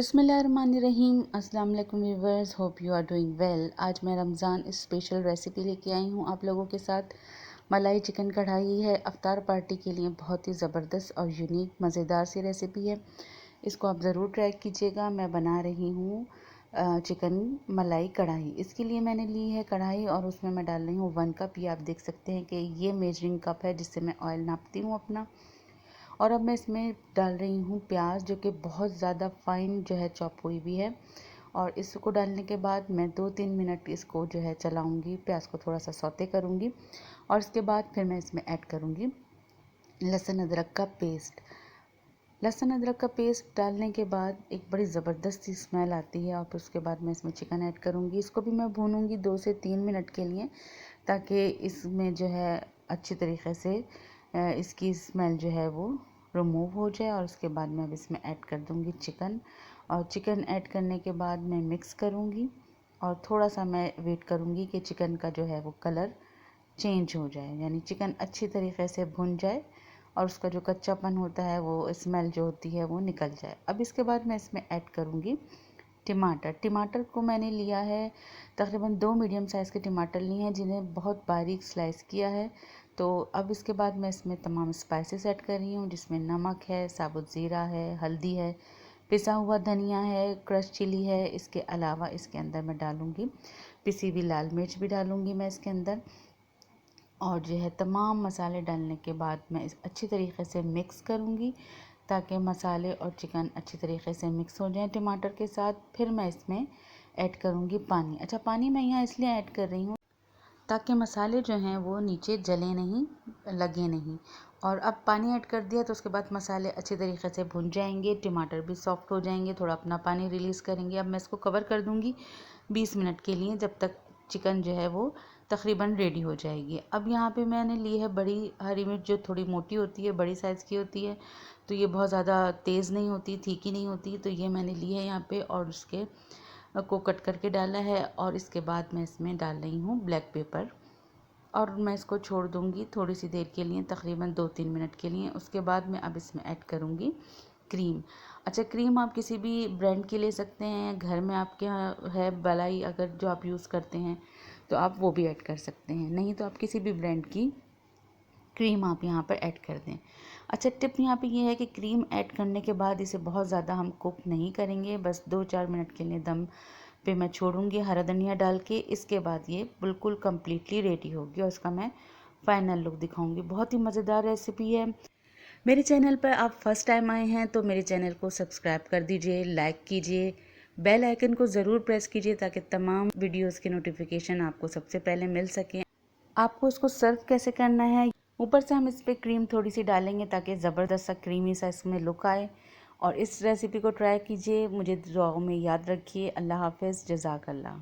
बिस्मिल्लाहिर्रहमानिर्रहीम। अस्सलाम वालेकुम viewers, hope you are doing well. आज मैं रमज़ान स्पेशल रेसिपी लेके आई हूँ आप लोगों के साथ। मलाई चिकन कढ़ाई है। अफ्तार पार्टी के लिए बहुत ही ज़बरदस्त और यूनिक मज़ेदार सी रेसिपी है। इसको आप ज़रूर ट्राई कीजिएगा। मैं बना रही हूँ चिकन मलाई कढ़ाई। इसके लिए मैंने ली है कढ़ाई और उसमें मैं डाल रही हूँ 1 कप। ये आप देख सकते हैं कि ये मेजरिंग कप है जिससे मैं ऑयल नापती हूँ अपना। और अब मैं इसमें डाल रही हूँ प्याज, जो कि बहुत ज़्यादा फाइन जो है चॉप हुई भी है। और इसको डालने के बाद मैं 2-3 मिनट इसको जो है चलाऊँगी, प्याज को थोड़ा सा सौते करूँगी। और इसके बाद फिर मैं इसमें ऐड करूँगी लहसुन अदरक का पेस्ट। लहसुन अदरक का पेस्ट डालने के बाद एक बड़ी ज़बरदस्त सी स्मेल आती है। और फिर उसके बाद मैं इसमें चिकन ऐड करूँगी। इसको भी मैं भूनूँगी 2 से 3 मिनट के लिए, ताकि इसमें जो है अच्छी तरीके से इसकी स्मेल जो है वो रिमूव हो जाए। और उसके बाद मैं अब इसमें ऐड कर दूँगी चिकन। और चिकन ऐड करने के बाद मैं मिक्स करूँगी और थोड़ा सा मैं वेट करूँगी कि चिकन का जो है वो कलर चेंज हो जाए, यानी चिकन अच्छी तरीके से भुन जाए और उसका जो कच्चापन होता है, वो स्मेल जो होती है वो निकल जाए। अब इसके बाद मैं इसमें ऐड करूँगी टमाटर को मैंने लिया है तकरीबन 2 मीडियम साइज़ के टमाटर लिए हैं, जिन्हें बहुत बारीक स्लाइस किया है। तो अब इसके बाद मैं इसमें तमाम स्पाइसेस ऐड कर रही हूँ, जिसमें नमक है, साबुत ज़ीरा है, हल्दी है, पिसा हुआ धनिया है, क्रश चिली है। इसके अलावा इसके अंदर मैं डालूँगी पिसी हुई लाल मिर्च भी डालूँगी मैं इसके अंदर। और जो है तमाम मसाले डालने के बाद मैं इस अच्छी तरीके से मिक्स करूँगी, ताकि मसाले और चिकन अच्छी तरीके से मिक्स हो जाएं टमाटर के साथ। फिर मैं इसमें ऐड करूँगी पानी। अच्छा, पानी मैं यहाँ इसलिए ऐड कर रही हूँ ताकि मसाले जो हैं वो नीचे जले नहीं, लगे नहीं। और अब पानी ऐड कर दिया तो उसके बाद मसाले अच्छी तरीके से भुन जाएंगे, टमाटर भी सॉफ्ट हो जाएंगे, थोड़ा अपना पानी रिलीज़ करेंगे। अब मैं इसको कवर कर दूँगी 20 मिनट के लिए, जब तक चिकन जो है वो तकरीबन रेडी हो जाएगी। अब यहाँ पे मैंने ली है बड़ी हरी मिर्च, जो थोड़ी मोटी होती है, बड़ी साइज़ की होती है। तो ये बहुत ज़्यादा तेज़ नहीं होती, तीखी नहीं होती। तो ये मैंने ली है यहाँ पे और उसके को कट करके डाला है। और इसके बाद मैं इसमें डाल रही हूँ ब्लैक पेपर और मैं इसको छोड़ दूँगी थोड़ी सी देर के लिए, तकरीबन 2-3 मिनट के लिए। उसके बाद मैं अब इसमें ऐड करूँगी क्रीम। अच्छा, क्रीम आप किसी भी ब्रांड की ले सकते हैं। घर में आपके यहाँ है मलाई अगर जो आप यूज़ करते हैं, तो आप वो भी ऐड कर सकते हैं। नहीं तो आप किसी भी ब्रांड की क्रीम आप यहाँ पर ऐड कर दें। अच्छा, टिप यहाँ पे ये है कि क्रीम ऐड करने के बाद इसे बहुत ज़्यादा हम कुक नहीं करेंगे, बस 2-4 मिनट के लिए दम पे मैं छोड़ूंगी हरा धनिया डाल के। इसके बाद ये बिल्कुल कम्प्लीटली रेडी होगी और इसका मैं फाइनल लुक दिखाऊंगी। बहुत ही मज़ेदार रेसिपी है। मेरे चैनल पर आप फर्स्ट टाइम आए हैं तो मेरे चैनल को सब्सक्राइब कर दीजिए, लाइक कीजिए, बेल आइकन को ज़रूर प्रेस कीजिए, ताकि तमाम वीडियोज़ के नोटिफिकेशन आपको सबसे पहले मिल सकें। आपको इसको सर्व कैसे करना है, ऊपर से हम इस पर क्रीम थोड़ी सी डालेंगे ताकि ज़बरदस्त सा क्रीमी सा इसमें लुक आए। और इस रेसिपी को ट्राई कीजिए, मुझे दुआओं में याद रखिए। अल्लाह हाफ़िज़, जज़ाकल्लाह।